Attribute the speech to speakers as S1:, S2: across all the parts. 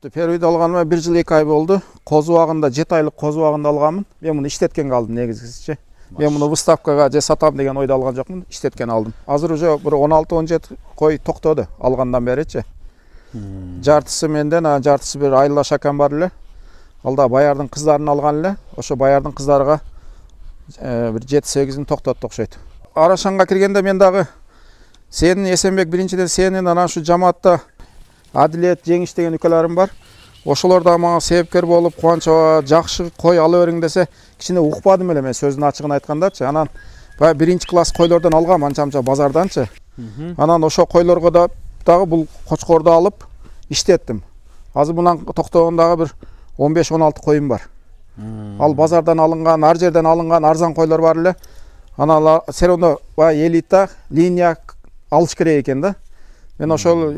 S1: Первойды алганыма 1 жыл 2 ай болду. Козу убагында 7 айлык козу убагында алганмын. Мен муну иштеткен калдым негизгиси. Мен муну выставкага же сатам деген ойду алган жокмун, иштеткен алдым. Азыр уже bir 16-17 кой токтоду алгандан беричи. Жартысы менден, жартысы bir Айла Шакан бар эле. Алда баярдын кыздарын алган эле. Ошо баярдын кыздарга bir 7-8-ин токтотту окшойт. Арашанга киргенде мен дагы сенин Эсенбек биринчиден сенин анан ушу жамаатта Адилет, Жеңиш деген үкөлөрүм бар. Ошолор да мага себепкер болуп, кубанча жакшы кой ала бериң десе, кичине укпадым эле мен сөздүн ачыгын айткандачы. Анан баягы 1-класс койлордон алгам, анча-мынча базарданчы. Анан ошо койлорго дагы бул кочкорду алып иштеттим. Азыр мунан токтогон дагы bir 15-16 коюм бар. Ал базардан алынган, ар жерден алынган арзан койлор бар эле. Анан серондо баягы элита линия алыш керек экен да. Мен ошол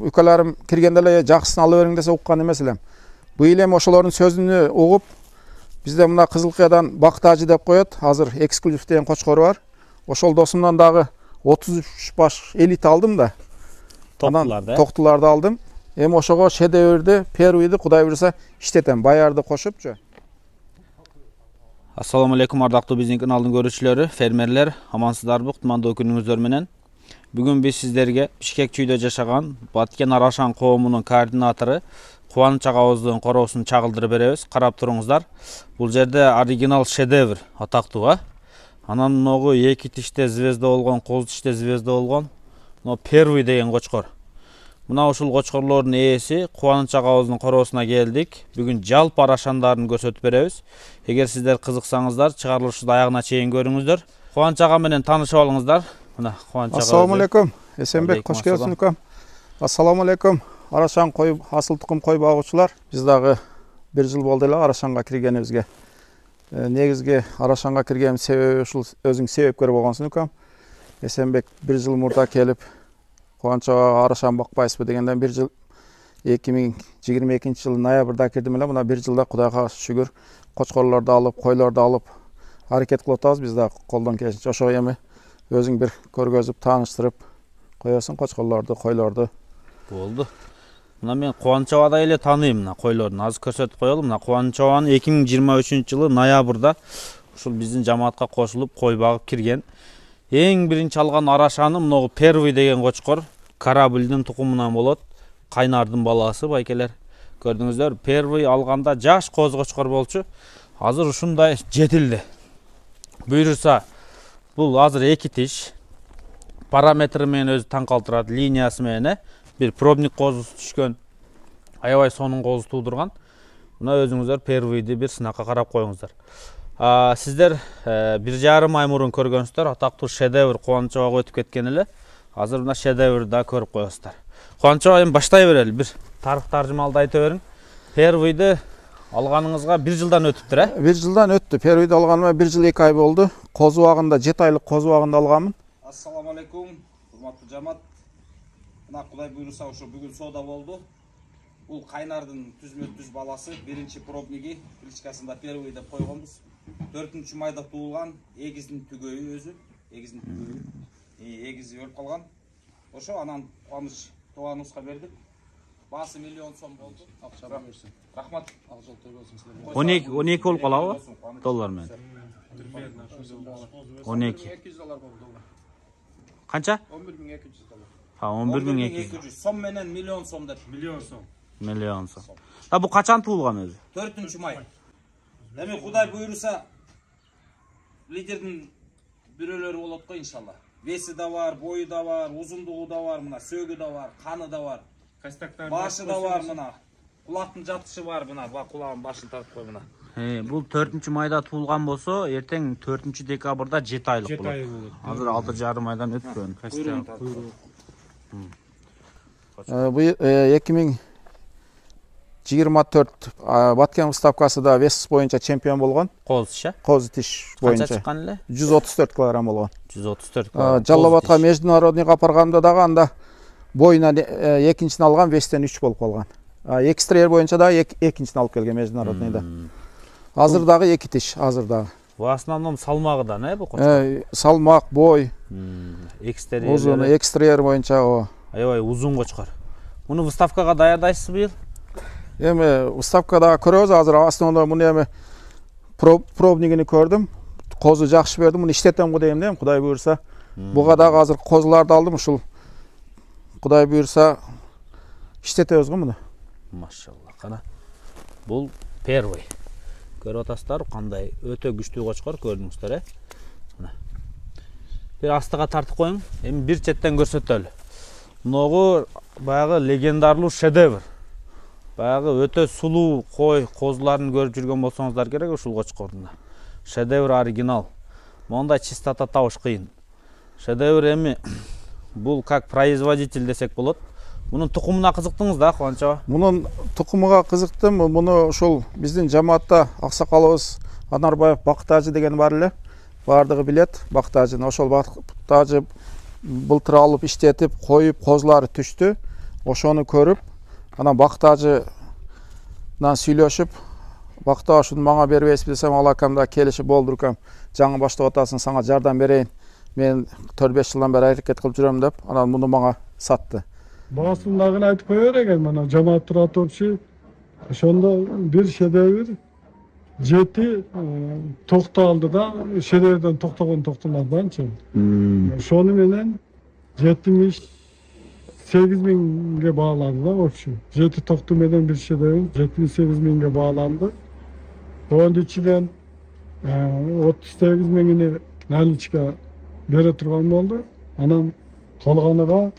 S1: үкөлөрүм киргенде эле жакшысын ала бериң десе уккан эмес элем. Быйыл эми ошолордун сөзүнө угуп, бизде мына Кызылкыядан Бактажы деп коет, азыр эксклюзив деген кочкор бар. Ошол досумдан дагы 33 баш элита алдым да. Токтуларды алдым. Эми ошого шедеврди, первойды Кудай буйруса иштетем, баярды кошупчу.
S2: Assalamu alaikum ардактуу биздин каналдын көрүүчүлөрү, фермерлер, амансыздарбы, кутмандуу күнүңүздөр менен. Бүгүн биз сиздерге Бишкек чүйдө жашаган Баткен Арашан коомунун координатору Кубаныч агабыздын короосун чагылдырып беребиз. Карап туруңуздар. Бул жерде оригинал шедевр атактуу. Анан могу эки тиште звезда болгон, коз тиште звезда болгон, но первый деген кочкор. Мына ушул кочкорлордун ээси Кубаныч агабыздын короосуна келдик. Бүгүн жалпы арашандарын көрсөтүп беребиз. Эгер сиздер кызыксаңыздар, чыгарылышты аягына чейин көрүңүздөр. Кубаныч ага менен таанышып алыңыздар. Мына Кубаныч ага.
S1: Ассаламу алейкум. Эсенбек, кош келипсиң укам. Ассаламу алейкум. Арашан кой, асыл тукум кой багуучулар. Биз дагы 1 жыл болду эле Арашанга киргенибизге. Негизги Арашанга кирген себеби ушул өзүң себепкер болгонсуң укам. Эсенбек 1 жыл мурда келип Кубаныч ага Арашан бакпайсызбы дегенден 1 жыл 2022-жылы ноябрда кирдим эле. Мына 1 жылда Кудайга шүгүр кочкорлорду алып, койлорду алып аракет кылып атабыз. Биз да колдон келишинче ошо эми өзүң bir көргөзүп, тааныштырып коесуң кочкорлорду, койлорду.
S2: Болду. Мына мен Кубаныч абадай эле тааныйм мына койлордун. Азыр көрсөтүп коелу. Мына Кубаныч абанын 2023-жылы ноябрда ушул биздин жамаатка кошулуп кой багып кирген. Эң биринчи алган арашаны могу первый деген кочкор корабльдин тукумунан болот. Кайнардын баласы байкелер. Көрдүңүздөр, первый алганда жаш коз кочкор болчу. Азыр ушундай жетилди. Буйруса бул азыр эки тиш. Параметри менен өзү таң калтырат, линиясы менен bir пробник козу түшкөн. Аябай сонун козу туудурган. Мына өзүңүздөр первойду bir сынакка карап коюңуздар. Сиздер 1,5 ай мурун көргөнсүздөр, атактуу шедевр Кубаныч абага өтүп кеткен эле. Азыр мына шедеврди да көрүп коесуздар. Кубаныч ага эми баштай берели, bir тарых таржымалды айта бериң. Первойду алганыңызга 1 жылдан өтүптүр,
S1: 1 жылдан өттү. Первойду алганыма 1 жыл 2 ай болду. Коз убагында 7 айлык коз убагында алганмын.
S3: Ассаламу алейкум, урматтуу жамаат. Мына Кудай буйруса ошо бүгүн соода болду. Бул кайнардын түзмө-түз баласы, биринчи пробниги, кличкасында первый деп койгонбуз. 4-майда туулган, эгиздин түгөйү өзү, эгиздин түгөйү. Эгизи өлүп калган. Ошо анан Кубаныч тууганыбызга бердик. Баасы 1 миллион сом болду. Акча берсин. Рахмат. Ак жол төргөсүң силерге.
S2: 12 болуп калабы? Доллар менен. 12.
S1: 200 доллар болду доллар.
S2: Канча?
S1: 11200 доллар.
S2: 11200
S3: сом менен 1 миллион сом деп.
S1: 1 миллион сом.
S2: Миллион сом. Бу качан туулган өзү?
S3: 4-май. Эми Кудай буйруса лидердин бирөөлөрү болот го иншалла. Веси да бар, бою да бар, узундугу да бар, мына сөөгү да бар, каны да бар. Башы да бар мына. Кулактын жатышы бар мына, кулагын башын тартып кой мына.
S2: Бул 4-майда туулган болсо, эртең 4-декабрда 7 айлык болот. Азыр 6,5 айдан өткөн.
S1: Бу 2024 Баткен выставкасында вес боюнча чемпион болгон.
S2: Козча?
S1: Коз тиш боюнча.
S2: Канча чыккан эле?
S1: 134 кг болгон.
S2: 134 кг.
S1: Жалал-Абадка международныйга апарганда дагы анда боюна экинчисин алган, вестен 3 болуп калган. Экстриер боюнча дагы экинчисин алып келген международныйда. Азыр дагы 2 тиш, азыр дагы.
S2: В основном салмагыдан, бу кочкор?
S1: Салмак, бой.
S2: Экстриер.
S1: Узун, экстриер боюнча о.
S2: Аябай узун кочкор. Муну выставкага даярдайсызбы быйыл?
S1: Эми выставкада көрөбүз азыр основной муну эми пробнигини көрдүм. Козу жакшы берди. Муну иштетем го дейм да, Кудай буйрса. Буга дагы азыр козуларды алдым, ушул Кудай буйрса иштетебиз го муну.
S2: Машалла. Кана. Бул первый. Көрүп атасыздар кандай өтө күчтүү кочкор, көрдүңүздөр, Мына. Бир астыга тартып коюң. Эми бир четтен көрсөтөлү. Мунугу баягы легендарлуу шедевр. Баягы өтө сулуу козуларын көрүп жүргөн болсоңуздар керек ушул кочкорду. Шедевр оригинал. Мондай чистота табыш кыйын. Шедевр эми бул как производитель десек болот. Мунун тукумуна кызыктыңыз да, Кубаныча?
S1: Мунун тукумуга кызыктым. Муну ушул биздин жамаатта аксакалыбыз Анарбаев Бактажы деген бар эле. Бардыгы билет Бактажыны. Ошол Бактажы былтыр алып иштетип, коюп, козулары түштү. Ошону көрүп, анан Бактажыдан сүйлөшүп, Бакта ушуну мага бербейсиз десем, ал акам да келишип болду экем. Жаңы баштап атасың, сага жардам берейин. Мен 4-5 жылдан бери аракет кылып жүрөм деп, анан муну мага сатты.
S4: Баасын дагы айтып кое берген, мына жамаат турат общий. Ошондо бир шедевр 7 токтолду да, шедеврден токтоламаданчы. Ошону менен 78 миңге бааланды да общий. 7 токту менен бир шедевр 78 миңге бааланды. Онун ичинен 38 миңини наличка бере турган болду. Анан калганыга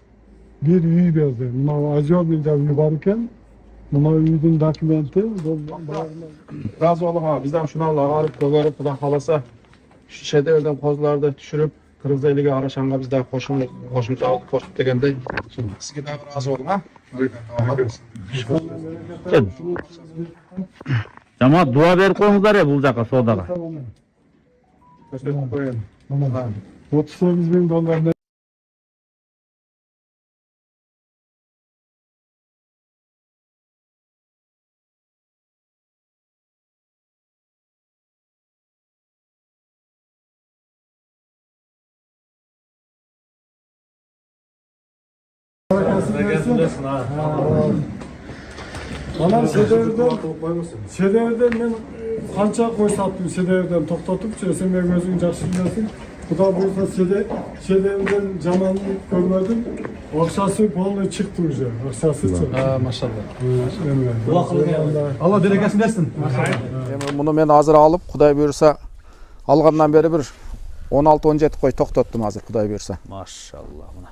S4: bir үй берди. Мына Озерныйда үй бар экен. Мына үйдүн документи.
S1: Разы болуңа, бизден ушуну алып көрүп, Кудай кааласа, шедеврден козуларды түшүрүп, Кыргыз элиге Арашанга бизде кошумча алып коштук дегендей. Сизге дагы разы болуңа.
S2: Жамаат дуа берип коюңуздар бул жака соодага.
S4: 38 миң доллар. Анан шедеврден мен канча кой саттым, шедеврден токтотупчу, сен өзүң жакшы билесиң. Кудай буйрса шедеврден жаман көрмөдүм. Акчасы полный чыкты уже. Акчасычы.
S1: Машалла.
S4: Алла берекесин берсин.
S1: Муну мен азыр алып, Кудай буйрса алгандан бери бир 16-17 кой токтоттум азыр, Кудай буйрса.
S2: Машалла. Мына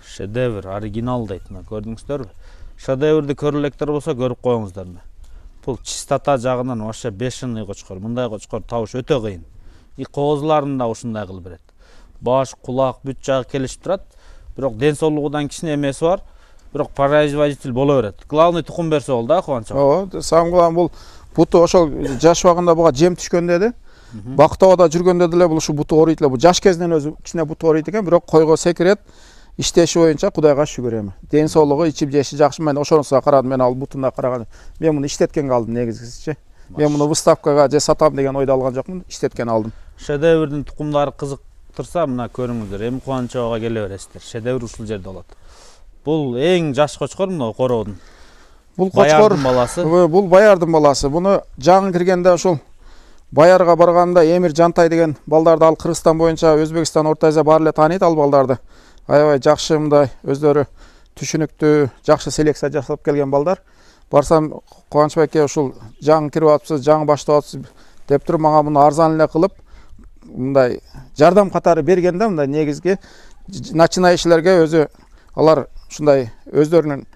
S2: шедевр, оригинал дейт, мына көрдүңүздөрбү? Шедеврди көрө электер болсо көрүп коюңуздар. Бул чистота жагынан вообще бешеный кочкор. Мындай кочкор табыш өтө кыйын. И козуларын да ушундай кылып берет. Баш, кулак, бүт жагы келишип турат. Бирок ден соолугунан кичине эмеси бар. Бирок производитель боло берет. Главный тукум берсе болду да, Кубаныча?
S1: Ооба, самгылан бул буту ошол жаш убагында буга жем түшкөндө эле. Бактабада жүргөндө деле бул ушу буту оройт эле. Бул жаш кезинен өзү кичине буту оройт экен, бирок койго секирет. Иштеши боюнча Кудайга шүгүр эми. Ден соолугу, ичип жеши жакшы. Мен ошонусуга карадым, мен ал бутуна караган. Мен муну иштеткенге алдым негизгиси. Мен муну выставкага же сатам деген ойдо алган жокмун, иштеткен алдым.
S2: Шедеврдин тукумдары кызыктырса, мына көрүңүздөр. Эми Кубанычага келе бересиздер. Шедевр ушул жерде болот. Бул эң жаш кочкор мына короодун.
S1: Бул кочкор
S2: баласы.
S1: Бул Баярдын баласы. Буну жаңы киргенде ошол Баярга барганда Эмир Жантай деген балдарды ал Кыргызстан боюнча Өзбекстан, Орто Азия баары эле тааныйт ал балдарды. Аябай жакшы мындай өздөрү түшүнүктүү, жакшы селекция жасап келген балдар. Барсам Кубанычбек эке ушул жаңы кирип атыпсыз, жаңы баштап атыпсыз деп туруп мага муну арзан эле кылып, мындай жардам катары берген да, мындай негизги начинающийлерге өзү алар ушундай өздөрүнүн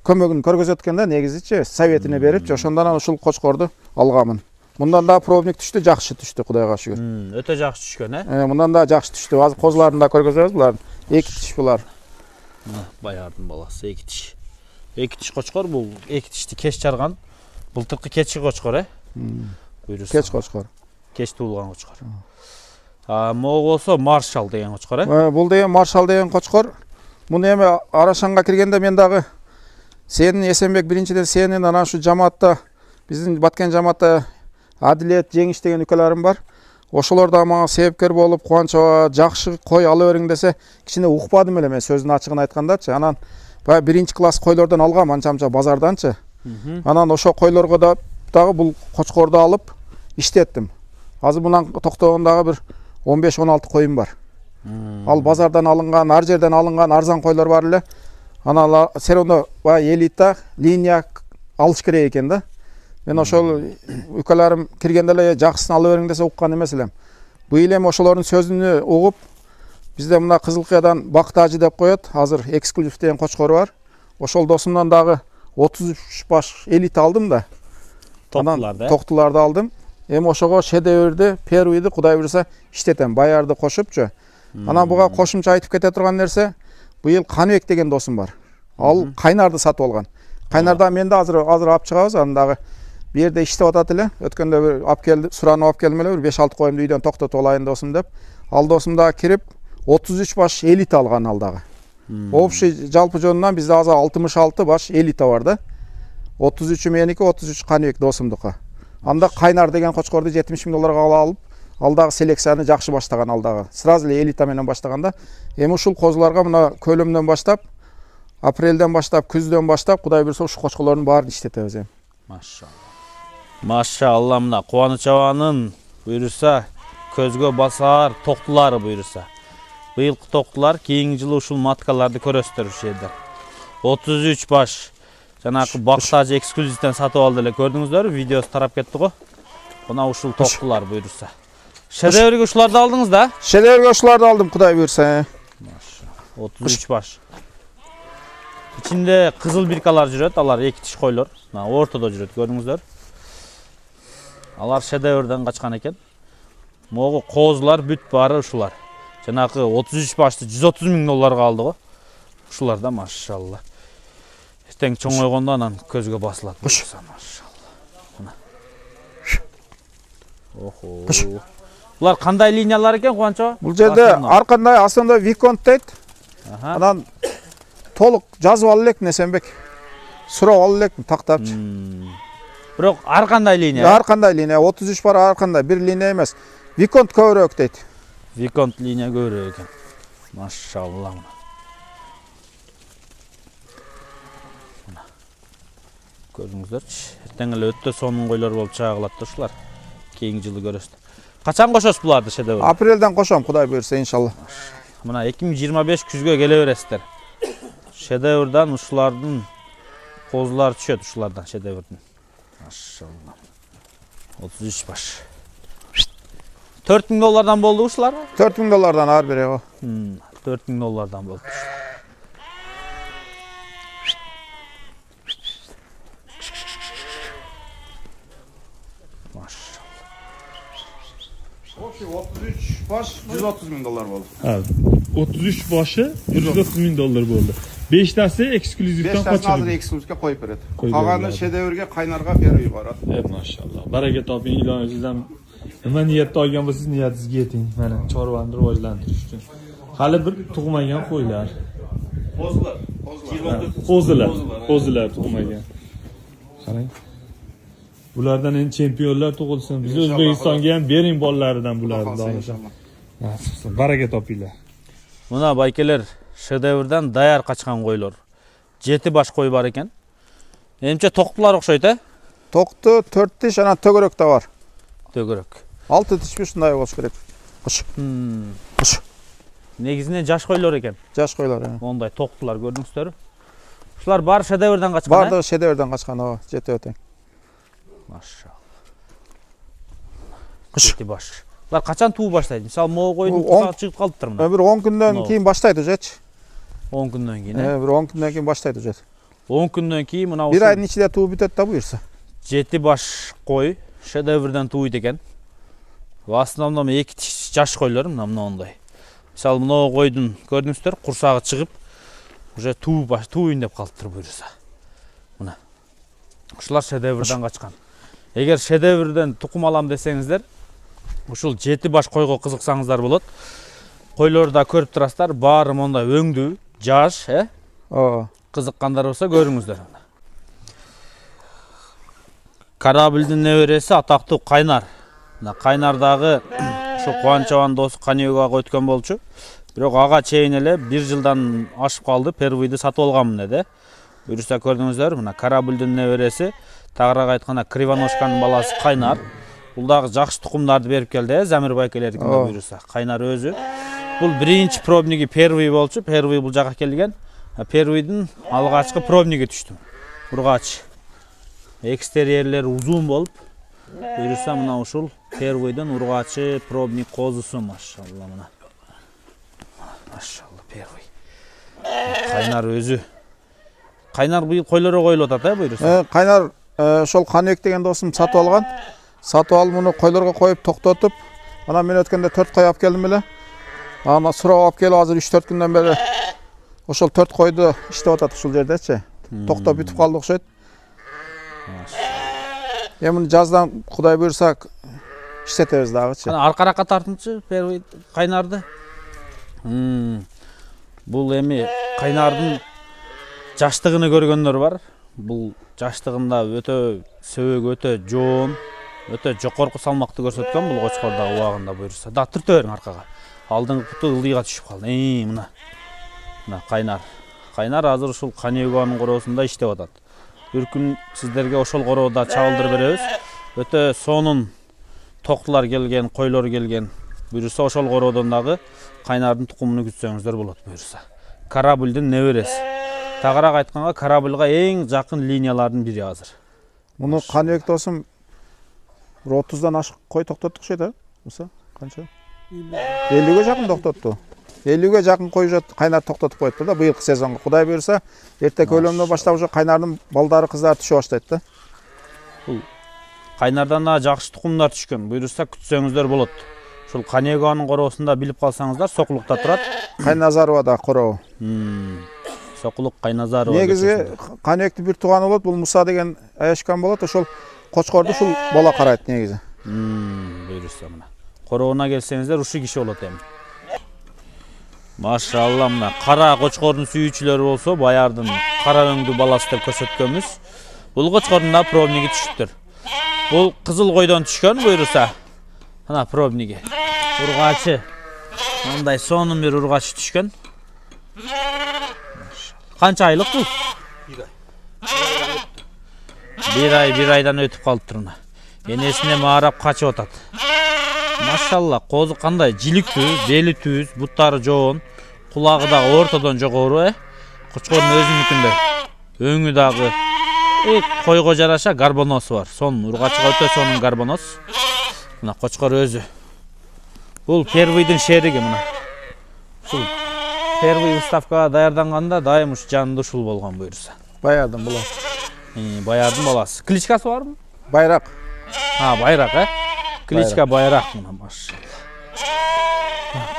S1: көмөгүн көргөзөт экен да, негизичи советini берип, ошондон ушул кочкорду алганмын. Мындан да пробник түштү, жакшы түштү, Кудайга шүгүр.
S2: Өтө жакшы түшкөн,
S1: Мындан да жакшы түштү. Азыр козуларын да көргөзөбүз булар. Эки тиш булар.
S2: Баярдын баласы эки тиш. Эки тиш кочкор, бул эки тишти кеч жарган. Былтыркы кечки кочкор, Буйрса.
S1: Кеч кочкор.
S2: Кеч туулган кочкор. Могу болсо Маршал деген кочкор,
S1: Бул деген Маршал деген кочкор. Муну эми Арашанга киргенде мен дагы сенин Эсенбек биринчиден сенин анан ушу жамаатта биздин Баткен жамаатта Адилет, Жеңиш деген үкөлөрүм бар. Ошолор да мага себепкер болуп, Кубаныча жакшы кой ала бериң десе, кичине укпадым эле мен сөздүн ачыгын айткандачы. Анан баягы 1-класс койлордон алгам, анча-мынча базарданчы. Анан ошо койлорго да дагы бул кочкорду алып иштеттим. Азыр мунан токтогон дагы бир 15-16 коюм бар. Ал базардан алынган, ар жерден алынган арзан койлор бар эле. Ана сероно элита линия алыш керек экен да. Мен ошол укаларым киргенде эле жакшысын ала бериң десе уккан эмес элем. Быйыл эми ошолордун сөзүнө угуп, бизде мына Кызылкаядан Бактажы деп коет, азыр эксклюзив деген кочкор бар. Ошол досумдан дагы 33 баш элита алдым да.
S2: Токтуларды.
S1: Токтуларды алдым. Эми ошого шедеврди, первыйды Кудай буйруса иштетем, баярды кошупчу. Анан буга кошумча айтып кете турган нерсе, быйыл Каныбек деген досум бар. Ал кайнарды сатып алган. Кайнарда мен да азыр алып чыгабыз, аны дагы бу жерде иштеп атат эле. Өткөндө бир алып келди, суранып алып келдим эле, бир 5-6 коюмду үйдөн токтотуп алайын досум деп. Ал досум дагы кирип 33 баш элита алган ал дагы. Общий жалпы жонунан бизде азыр 66 баш элита бар да. 33 меники, 33 Каныбек досумдуку. Анда Кайнар деген кочкорду 70 000 долларга алып, ал дагы селекцияны жакшы баштаган ал дагы. Сразу эле элита менен баштаганда, эми ушул козуларга мына көлөмдөн баштап, апрелден баштап, күздөн баштап, Кудай буйруса ушул кочкорлордун баарын иштетебиз эми.
S2: Машалла, мына Кубаныч абанын буйруса көзгө басар токтулары буйруса. Быйылкы токтулар кийинки жылы ушул маткаларды көрөсүздөр ушул жерде. 33 баш жанагы Бактажы эксклюзивден сатып алды эле, көрдүңүздөрбү? Видеосу тарап кетти го. Мына ушул токтулар буйруса. Шедеврге ушуларды алдыңыз да?
S1: Шедеврге ушуларды алдым, Кудай буйруса.
S2: Машалла. 33 баш. İçinde kızıl birkalar жүрөт, алар эки тиш койлор. Ортодо жүрөт, көрдүңүздөр. Алар шедеврден качкан экен. Могу козулар бүт баары ушулар. Жанагы 33 башты 130 000 долларга алды го. Ушулар да машалла. Эртең чоңойгондо анан көзгө басылат. Машалла. Охо. Булар кандай линиялар экен, Кубанчо?
S1: Бул жерде ар кандай асында Виконт дейт. Анан толук жазып алып элек Несенбек. Сурап алып элек тактапчы.
S2: Бирок ар кандай линия?
S1: Ар кандай линия, 33 бар ар кандай, бир линия эмес. Виконт көбүрөөк дейт.
S2: Виконт линия көбүрөөк экен. Машалла. Көрдүңүздөрчү. Эртең эле өтө сонун койлор болуп чыга калат да ушулар. Кийинки жылы көрөсүздөр. Качан кошосуз буларды шедевр?
S1: Апрелден кошом, Кудай буйруса, иншалла.
S2: Мына 2025 күзгө келе бересиздер. Шедеврдан ушулардын козулары түшөт, ушулардан шедеврдин. Машалла. 33 баш. 4 000 доллардан болду ушулар?
S1: 4 000 доллардан ар бири го.
S2: 4 000 доллардан болду.
S1: Общий 33 baş 130 000 dolar oldu.
S5: Evet. 33 başı 130 000 dolar oldu. 5 tanesi ekskluzivden
S1: 5 tane
S5: kaçırdı.
S1: hazır eksklusivga koyup beredi.
S5: Koyup
S1: Kagаны
S5: beradi.
S1: şedevrga qaynarga berib yuboradi.
S5: Evet maşallah. Baraka toping ilojingizdan. Nima niyatda olgan bo'lsangiz niyatingizga yeting. Mana chorvani rivojlantirish uchun. Hali bir tug'magan qo'ylar. Qo'zilar tug'magan. Qarang. Bulardan endi chempionlar tug'ilsin. Biz O'zbekistonga ham bering bolalaridan bularni donisham. Nasib baraka topinglar.
S2: Muna baykeler şedevrdan dayar kaçkan koyulur. 7 baş koy var eken. Menimçe toktular okşayt he?
S1: Toktu 4 tiş, ana tögörök de var.
S2: Tögörök.
S1: 6 tiş bir şunday olsa gerek. Kış. Kış.
S2: Negizine jaş koyulur eken.
S1: Jaş koylar yani.
S2: Onday toktular gördüңүздөр. Şular bar şedevrdan kaçkan he?
S1: Barda şedevrdan kaçkan o. Jeti öten.
S2: Maşallah.
S1: Kış.
S2: 7 baş. Bular kaçan tuğu başlaydı? Misal moğu koyun tuzağı çıkıp kalıptır mı?
S1: Bir 10 günden keyin başlaydı jet.
S2: 10 günden keyin he?
S1: Bir 10 günden keyin başlaydı jet.
S2: 10 günden keyin mına
S1: bir ayın içinde tuğu bitet de buyursa.
S2: 7 baş koy şedevrdan tuğuydu eken. Aslında mı 2 jaş koylarım mına onday. Misal mına koydun gördüңүздөр kursağı çıkıp уже tuğuyun dep kalıptır buyursa. Mına. Uşular şedevrdan kaçkan. Eğer şedevrdan tukum alam desеңиздер, ушул 7 баш койго кызыксаңыздар болот. Койлорду көрүп турасыздар, баары мондай өңдүү, жаш, кызыккандар болсо көрүңүздөр. Карабилдин небереси атактуу Кайнар. Кайнардагы ушу Кубанчабанын досу Каныбек ага өткөн болчу. Бирок ага чейин эле 1 жылдан ашып калды, первыйды сатып алганмын деди. Буюрса көрдүңүздөр, мына Карабүлдүн небереси, тагыраак айтканда Кривоножканын баласы Кайнар. Бул дагы жакшы тукумдарды берип келди, Замир байкелердикине буюрса. Кайнар өзү. Бул биринчи пробниги первый болчу, первый бул жака келген. Первыйдын алгачкы пробниги түштү. Ургач. Экстерьерлер узун болуп, буюрса мына ушул первыйдын ургачы, пробник козусу, машалла мына. Машалла, первый. Кайнар өзү. Кайнар быйыл койлорго коюлуп атат, буюрса.
S1: Кайнар ошол Каныбек деген досум сатып алган. Сатып алып муну койлорго коюп токтотуп, анан мен өткөндө 4 кой алып келдим эле. Ана суроо алып келип азыр 3-4 күндөн бери ошол 4 койду иштеп атат ушул жердечи. Токтоп бүтүп калды окшойт. Эми жаздан Кудай буйрса иштетебиз дагычы.
S2: Ана аркаракка тартынчы первый Кайнарды. Бул эми Кайнардын жаштыгын көргөндөр бар. Бул жаштыгында өтө сөбөк өтө жоон, өтө жокорку салмакты көрсөткөн бул кочкордагы убагында буйрса. Да түртө бериң аркага. Алдыңкы путу ылдыйга түшүп калды. Мына. Мына Кайнар. Кайнар азыр ушул Каныбекованын короосунда иштеп атат. Бир күн сиздерге ошол короодо чабылдырып беребиз. Өтө сонун токтулар келген, койлор келген. Буюрса ошол короодон дагы Кайнардын тукумун күтсөңүздөр болот буюрса. Карабүлдүн небереси. Тагыраак айтканга Карабүлга эң жакын линиялардын бири азыр.
S1: Муну Каныбек досум 30дан ашык кой токтоттук окшойт, а? Муса, канча? 50ге жакын токтотту. 50ге жакын кой уже Кайнар токтотуп коюптур да быйылкы сезонго. Кудай буйрса, эрте көлөмдөн баштап уже Кайнардын балдары кыздары түшө баштайт да.
S2: Бул Кайнардан да жакшы тукумдар түшкөн. Буйрса күтсөңүздөр болот. Ушул Каныбекованын короосунда билип калсаңыздар, Сокулукта турат.
S1: Кайназаровада короо.
S2: Сокулук Кайназарова.
S1: Негизи Каныбектин бир тууганы болот, бул Муса деген аяшкан болот. Ошол кочкорду ушул бала карайт негизи.
S2: Буйрса мына. Короона келсеңиздер ушул киши болот эми. Машалла, мына кара кочкордун сүйүүчүлөрү болсо, баярдын кара өңдүү баласы деп көрсөткөнбүз. Бул кочкордун да пробниги түшүптүр. Бул кызыл койдон түшкөн буйрса. Мына пробниги. Ургачы. Мындай сонун бир ургачы түшкөн. Канча айлык бул? 1 ай. 1 айдан өтүп калыптыр мына. Энесине маарап качып атат. Машалла, козу кандай жиликтүү, бели түз, буттары жоон, кулагы дагы ортодон жогору, кочкордун өзүнүкүндөй. Өңү дагы койго жараша гарбоносу бар. Сонун ургачыга өтө сонун гарбонос. Мына кочкор өзү. Бул первыйдын шериги мына. Ушул первый выставкага даярданганда дайым уш жанында ушул болгон буйрса.
S1: Баярдын була.
S2: Баярдын баласы. Кличкасы барбы?
S1: Байрак.
S2: Байрак, Кличка Байрак мына, машалла.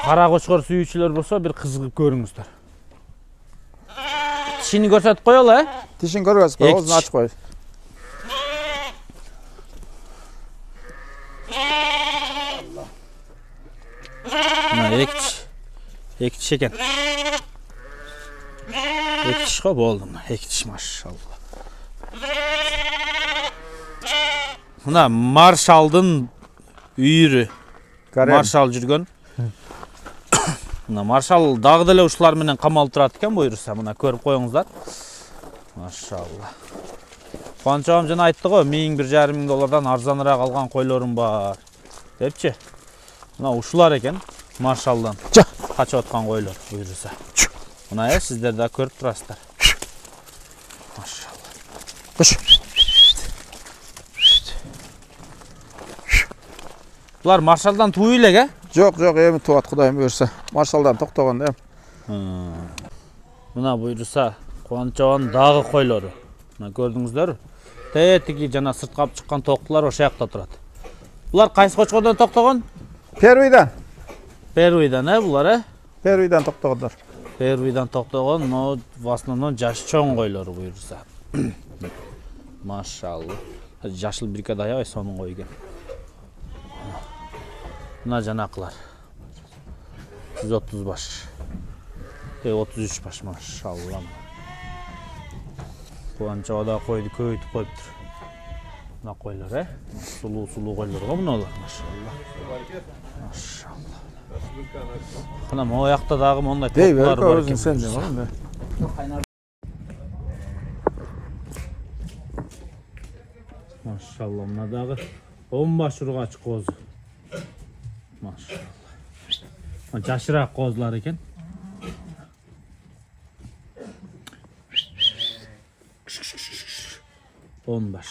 S2: Кара кочкор сүйүүчүлөр болсо бир кызыгып көрүңүздөр. Тишини көрсөтүп коелу,
S1: Тишин көрөбүз, оозун ачып коюш.
S2: Мына эки тиш экен. Эки тиш го болду мына, эки тиш, машалла. Мына маршалдын үйүрү. Маршал жүргөн. Мына маршал дагы деле ушулар менен камалып турат экен буйрса, мына көрүп коюңуздар. Машалла. Кубанычабам жана айтты го, 1,5 миң доллардан арзаныраак алган койлорум бар депчи. Мына ушулар экен маршалдан качып аткан койлор буйрса. Мына сиздер да көрүп турасыздар. Машалла. Булар маршалдан туу элек,
S1: Жок, эми туат Кудайым буйрса. Маршалдан токтогон да.
S2: Мына буйрса Кубанычабанын дагы койлору. Мына көрдүңүздөр. Тетиги жана сыртка алып чыккан токтулар ошол жакта турат. Булар кайсы кочкордон токтогон?
S1: Первыйдан.
S2: Первыйдан, булар,
S1: Первыйдан токтогондор.
S2: Первыйдан токтогон, но в основном жаш чоң койлору буйрса. Машалла. Жашыл брикада аябай сонун кой экен. Мына жанакылар. 130 баш. 33 баш, машалла. Кубанычабада койду көбөйтүп коюптур. Мына койлор, сулуу койлор го мунулар, машалла. Машалла. Мына могу жакта дагы мондай токтулар бар экен. Maşallah, mına dağı 10 baş urgaç qozu. Maşallah. Jaşırak qozlar eken. On baş.